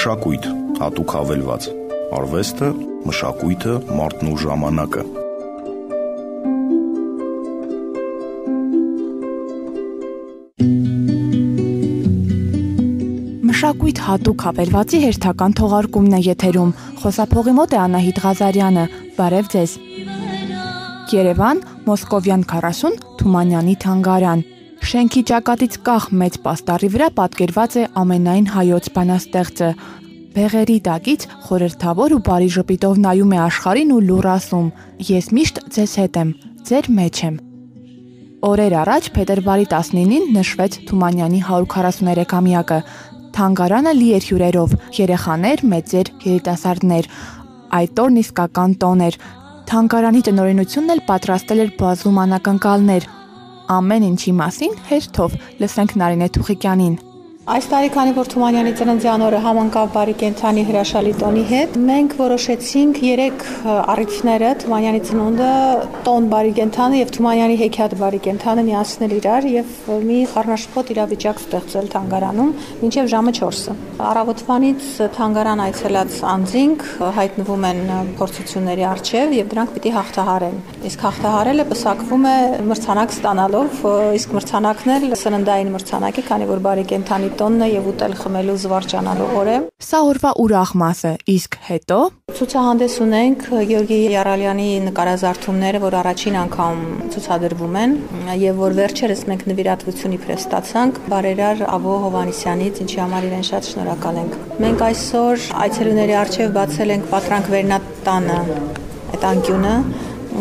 Մշակույթ, հատուկ հավելված, արվեստը, մշակույթը, մարդն ու ժամանակը։ Մշակույթ հատուկ հավելվածի հերթական թողարկումն է եթերում։ Խոսափողի մոտ է Անահիտ Ղազարյանը։ Բարև ձեզ։ Երևան, Մոսկովյան 40, Թումանյանի թանգարան։ Շենքի ճակատից կախ մեծ պաստառի վրա պատկերված է ամենայն հայոց բանաստեղծը։ Բեղերի տակից խորհրդավոր ու բարի ժպիտով նայում է աշխարհին ու լուռ ասում. «Ես միշտ ձեզ հետ եմ, ձեր մեջ եմ»։ Օրեր առաջ փետրվարի 19-ին նշվեց Թումանյանի 143-ամյակը։ Թանգարանը լի էր հյուրերով՝ երեխաներ, մեծեր, երիտասարդներ։ Այդ օրն իսկական տոն էր։ Թանգարանի տնօրենությունն էլ պատրաստել էր բազում անակնկալներ։ Ամեն ինչի մասին հերթով լսենք Նարինե Թուխիկյանին։ Այս տարի, քանի որ Թումանյանի ծննդյան օրը համընկավ բարի կենդանի հրաշալի տոնի հետ, մենք որոշեցինք 3 առիթները՝ Թումանյանի ծնունդը, տոն բարի կենդանը եւ Թումանյանի հեքիաթ բարի կենդանը միացնել իրար եւ մի խառնաշփոթ իրավիճակ ստեղծել թանգարանում մինչեւ ժամը 4-ը։ Առավոտվանից թանգարան այցելած անձինք հայտնվում են փորձությունների առջև եւ դրանք պիտի հաղթահարեն։ Իսկ հաղթահարելը պսակվում է մրցանակ ստանալով, իսկ մրցանակն էլ սննդային մրցանակ է, քանի որ բարի կենդանի տոնն է եւ ուտել խմելու զվարճանալու օր է։ Սա օրվա ուրախ մասը, իսկ հետո ցուցահանդես ունենք Գեորգի Յարալյանի նկարազարդումները, որ առաջին անգամ ցուցադրվում են եւ որ վերջերս մենք նվիրատվություն իբրև ստացանք բարերար Աբո Հովանեսյանից, ինչի համար իրեն շատ շնորհակալ ենք։ Մենք այսօր այցելուների առջև բացել ենք Պատրանք վերնատանը, այդ անկյունը,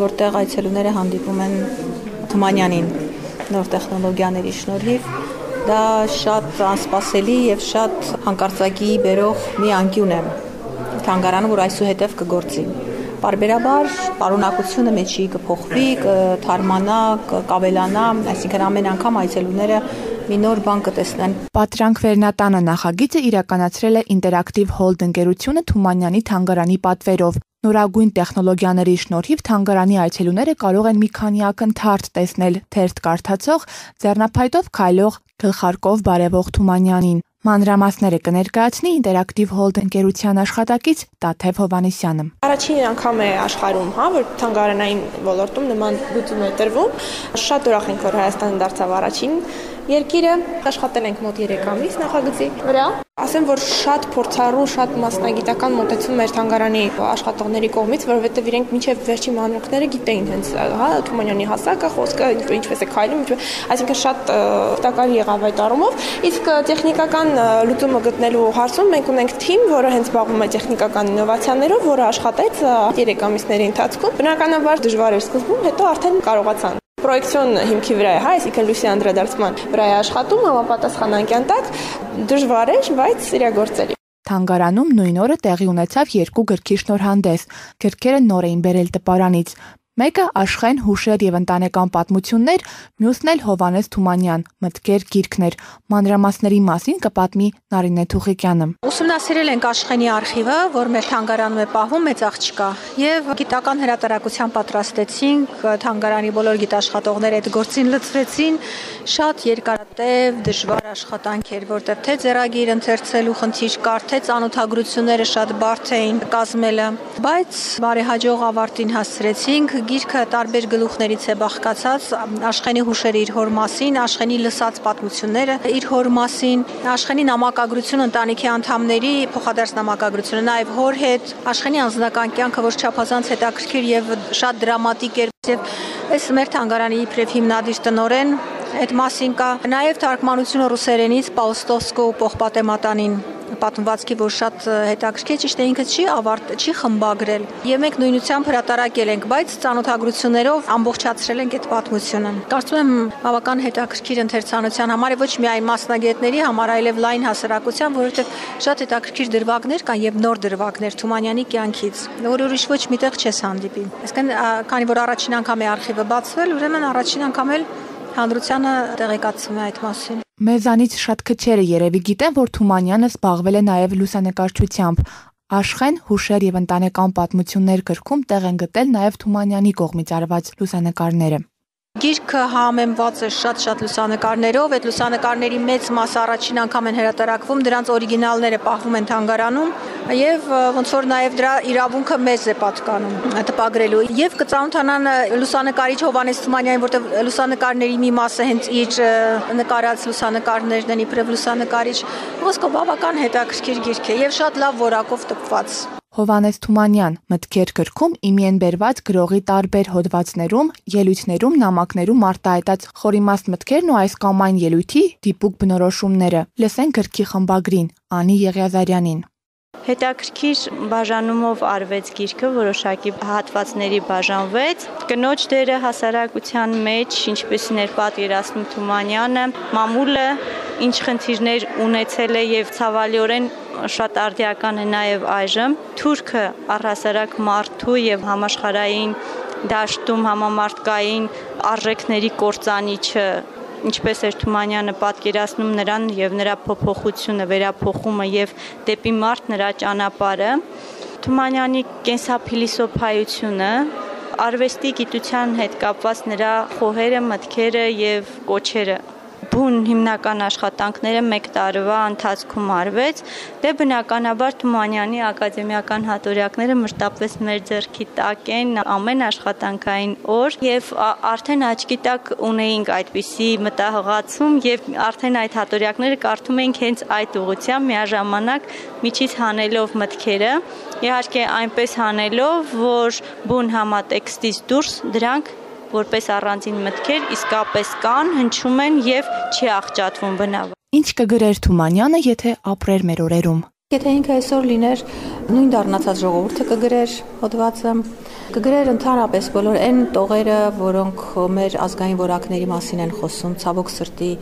որտեղ այցելուները հանդիպում են Թումանյանին նոր տեխնոլոգիաների շնորհիվ։ Դա շատ անսպասելի եւ շատ հանկարծակի բերող մի անկյուն է թանգարանը, որ այսուհետև կգործի։ Բարբերաբար պարունակությունը մեջի կփոխվի, կթարմանա, կկավելանա, այսինքն ամեն անգամ այցելուները մի նոր բան կտեսնեն։ Պատրանք վերնատանը նախագիծը իրականացրել է ինտերակտիվ հոլդ ընկերությունը Թումանյանի թանգարանի պատվերով։ Նորագույն տեխնոլոգիաների շնորհիվ թանգարանի այցելուները կարող են մի քանի ակնթարթ տեսնել թերթ կարդացող, ձեռնափայտով քայլող, գլխարկով բարևող Թումանյանին։ Մանրամասները կներկայացնի ինտերակտիվ հոլդ ընկերության աշխատակից Տաթև Հովանեսյանը։ Առաջին անգամ է աշխարհում, որ թանգարանային ոլորտում նման լուծում է տրվում։ Շատ ուրախ ենք, որ Հայաստանը դարձավ առաջին երկիրը։ Աշխատել ենք մոտ 3 ամիս նախագծի վրա։ Ասեմ, որ շատ փորձառու, շատ մասնագիտական մոտեցում էր թանգարանի աշխատողների կողմից, որովհետև իրենք մինչև վերջին մանրուքները գիտեին հենց, Թումանյանի հասակը, խոսքը, ինչպես է քայլում, այսինքն շատ օգտակար եղավ այդ առումով։ Իսկ տեխնիկական լուծումը գտնելու հարցում մենք ունենք թիմ, որը հենց զբաղվում է տեխնիկական ինովացիաներով, որը աշխատեց 3 ամիսների ընթացքում։ Բնականաբար դժվար էր սկզբում, հետո արդեն կարողացան։ Պրոյեկցիոն հիմքի վրա է, այսինքն լույսի անդրադարձման վրա է աշխատում, համապատասխան անկյան տակ, դժվար է, բայց իրագործելի։ Թանգարանում նույն օրը տեղի ունեցավ 2 գրքի շնորհանդես։ Գրքերը նոր էին բերել տպարանից։ Մեկը Աշխեն հուշեր եւ ընտանեկան պատմություններ, մյուսն էլ Հովանես Թումանյան, մտքեր գիրքն էր։ Մանրամասների մասին կպատմի Նարինե Թուխիկյանը։ Ուսումնասիրել ենք Աշխենի արխիվը, որ մեր թանգարանում է պահվում, մեծ աղջկա, եւ գիտական հրատարակության պատրաստեցինք, թանգարանի բոլոր գիտաշխատողները այդ գործին լծվեցին, շատ երկարատև, դժվար աշխատանք էր, որտեղ թե ձեռագիր ընթերցելու խնդիր կար, թե ծանոթագրությունները շատ բարդ էին կազմելը, բայց բարեհաջող ավարտին հասցրեցինք։ Գիրքը տարբեր գլուխներից է բաղկացած, Աշխենի հուշերը իր հոր մասին, Աշխենի լսած պատմությունները իր հոր մասին, Աշխենի նամակագրությունը ընտանիքի անդամների, փոխադարձ նամակագրությունը, նաև հոր հետ, Աշխենի անձնական կյանքը, որ չափազանց հետաքրքիր եւ շատ դրամատիկ էր, եւ այս մեր թանգարանի իբրև հիմնադիր տնօրեն այդ մասին կա, նաև թարգմանությունը ռուսերենից Պաուստովսկու Պողպատեմատանին պատմվածքի, որ շատ հետաքրքիր, ճիշտ է, ինքը չի խմբագրել եւ մենք նույնությամբ հրատարակել ենք, բայց ծանոթագրություններով ամբողջացրել ենք այդ պատմությունը։ Կարծում եմ բավական հետաքրքիր ընթերցանության համար է ոչ միայն մասնագետների համար, այլև լայն հասարակության, որովհետեւ շատ հետաքրքիր դրվագներ կան եւ նոր դրվագներ Թումանյանի կյանքից, որ ուրիշ ոչ միտեղ չես հանդիպի։ Այսինքն, քանի որ առաջին անգամ է արխիվը բացվել, ուրեմն առաջին անգամ էլ հանրությանը տեղեկացվում է այդ մասին։ Մեզանից շատ քչերը երևի գիտեն, որ Թումանյանը զբաղվել է նաև լուսանկարչությամբ։ Աշխեն հուշեր եւ ընտանեկան պատմություններ գրքում տեղ են գտել նաև Թումանյանի կողմից արված լուսանկարները։ Գիրքը համեմված է շատ լուսանկարներով, այդ լուսանկարների մեծ մասը առաջին անգամ են հրատարակվում, դրանց օրիգինալները պահվում են թանգարանում եւ ոնց որ նաեւ դրա իրավունքը մեզ է պատկանում տպագրելու։ Եվ կծանոթանան լուսանկարիչ Հովհաննես Թումանյանին, որտեղ լուսանկարների մի մասը հենց իր նկարած լուսանկարներն են, իբրև լուսանկարիչ։ Ոսկե բավական հետաքրքիր գիրք է եւ շատ լավ որակով տպված։ Հովհաննես Թումանյան մտքեր գրքում իմի են բերված գրողի տարբեր հոդվածներում, ելույթներում, նամակներում արտահայտած խորիմաստ մտքերն ու այս կամ այն ելույթի դիպուկ բնորոշումները։ Լսենք գրքի խմբագրին Անի Եղիազարյանին։ Հետաքրքիր բաժանումով արվեց գիրքը, որոշակի հատվածների բաժանվեց։ Կնոջ դերը հասարակության մեջ, ինչպեսին էր պատկերացնում Թումանյանը, մամուլը ինչ խնդիրներ ունեցել է եւ ցավալիորեն շատ արդիական է նաև այժմ։ Թուրքը առհասարակ մարդու եւ համաշխարհային դաշտում համամարտկային արժեքների կործանիչը, ինչպես էր Թումանյանը պատկերացնում նրան եւ նրա փոփոխությունը, վերափոխումը եւ դեպի մարդ նրա ճանապարհը։ Թումանյանի կենսափիլիսոփայությունը, արվեստի գիտության հետ կապված նրա խոհերը, մտքերը եւ կոչերը բուն հիմնական աշխատանքները 1 տարվա ընթացքում արվեց, դե բնականաբար Թումանյանի ակադեմիական հատորյակները մշտապես մեր ձեռքի տակ են ամեն աշխատանքային օր եւ արդեն աչքի տակ ունեինք այդպիսի մտահղացում եւ արդեն այդ հատորյակները կարդում էինք հենց այդ ուղղությամբ միաժամանակ միջից հանելով մտքերը, իհարկե այնպես հանելով, որ բուն համատեքստից դուրս դրանք որպես առանձին մտքեր իսկապես կան, հնչում են եւ չի աղճատվում բնավ։ Ինչ կգրեր Թումանյանը, եթե ապրեր մեր օրերում։ Եթե ինքը այսօր լիներ, նույն դառնացած ժողովուրդը կգրեր հոդվածը, կգրեր ընդհանրապես բոլոր այն տողերը, որոնք մեր ազգային որակների մասին են խոսում, ցավոք սրտի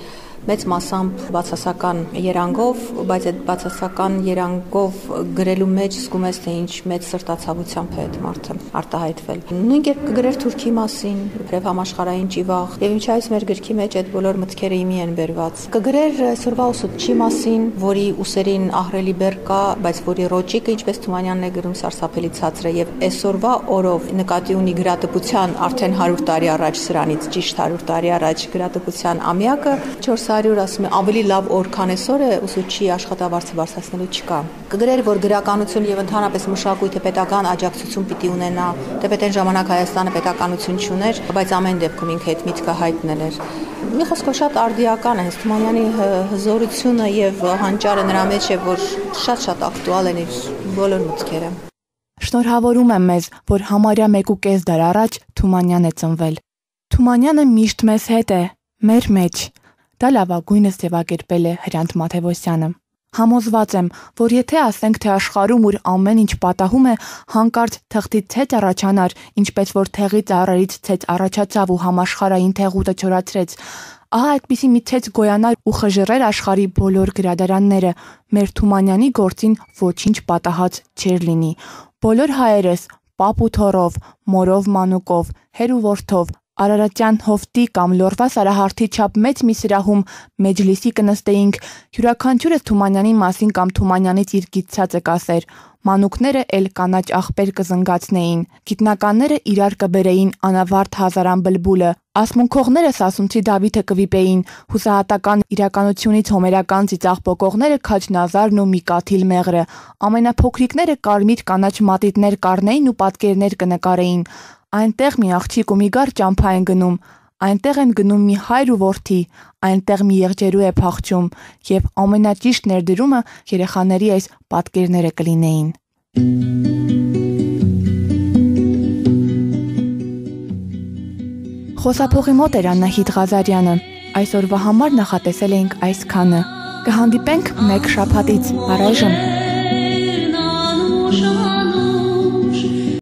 մեծ մասամբ բացասական երանգով, բայց այդ բացասական երանգով գրելու մեջ զգում ես, թե ինչ մեծ սրտացավությամբ է այդ մարդը արտահայտվել։ Նույն կերպ կգրեր Թուրքի մասին, իբրև համաշխարհային ճիվաղ, եւ ինչայից մեր գրքի մեջ այդ բոլոր մտքերը իմի են բերված։ Կգրեր այսօրվա ուսուցչի մասին, որի ուսերին ահռելի բեռ կա, բայց որի ռոճիկը, ինչպես Թումանյանն է գրում, սարսափելի ցածր է եւ այսօրվա օրով նկատի ունի գրատպության արդեն 100 տարի առաջ սրանից, ճիշտ 100 տարի առաջ գրատպության ամյակը 400 ասում է ավելի լավ օր քան այսօր է ուսուցչի աշխատավարձը բարձրացնելու չկա։ Կգրեր, որ գրականություն եւ ընդհանրապես մշակույթը պետական աջակցություն պիտի ունենա, դեպի այն ժամանակ Հայաստանը պետականություն չուներ, բայց ամեն դեպքում ինքը այդ միտքը հայտնել էր։ Մի խոսքով շատ արդիական է հենց Թումանյանի հզորությունը եւ հանճարը նրա մեջ է, որ շատ ակտուալ են իր բոլոր մտքերը։ Շնորհավորում եմ մեզ, որ համարյա 1.5 դար առաջ Թումանյան է ծնվել։ Թումանյանը միշտ մեզ հետ է, մեր մեջ։ Դա լավագույնս ձևակերպել է Հրանտ Մաթևոսյանը։ Համոզված եմ, որ եթե ասենք, թե աշխարհում ուր ամեն ինչ պատահում է, հանկարծ թղթից ցեծ առաջանար, ինչպես որ թեղի ծառերից ցեծ առաջացավ ու համաշխարհային թեղուտը չորացրեց, ահա այդպիսի մի ցեծ գոյանար ու խժռեր աշխարհի բոլոր գրադարանները, մեր Թումանյանի գործին ոչինչ պատահած չէր լինի։ Բոլոր հայերս պապ ու թոռով, մորով մանուկով, հեր ու որդով Արարատյան հովտի կամ Լորվա Սարահարթի չափ մեծ մի սրահում մեջլիսի կնստեինք, յուրաքանչյուրը Թումանյանի մասին կամ Թումանյանից իր գիտցածը կասեր, մանուկները էլ կանաչ աղբեր կզնգացնեին, գիտնականները իրար կբերեին անավարտ հազարան բլբուլը, ասմունքողները Սասունցի Դավիթը կվիպեին, հուսահատական իրականությունից հոմերական ծիծաղ պոկողները Քաչնազարն ու Միկաթիլ Մեղրը, ամենափոքրիկները կարմիր կանաչ մատիտներ կառնեին ու պատկերներ կնկարեին, այնտեղ մի աղջիկ ու մի գար ճամփա են գնում, այնտեղ են գնում մի հայր ու որդի, այնտեղ մի եղջերու է փախչում եւ ամենաճիշտ ներդրումը երեխաների այս պատկերները կլինեին։ Խոսափողի մոտ էր Անահիտ Ղազարյանը։ Այսօրվա համար նախատեսել էինք այսքանը։ Կհանդիպենք մեկ շաբաթից, առայժմ։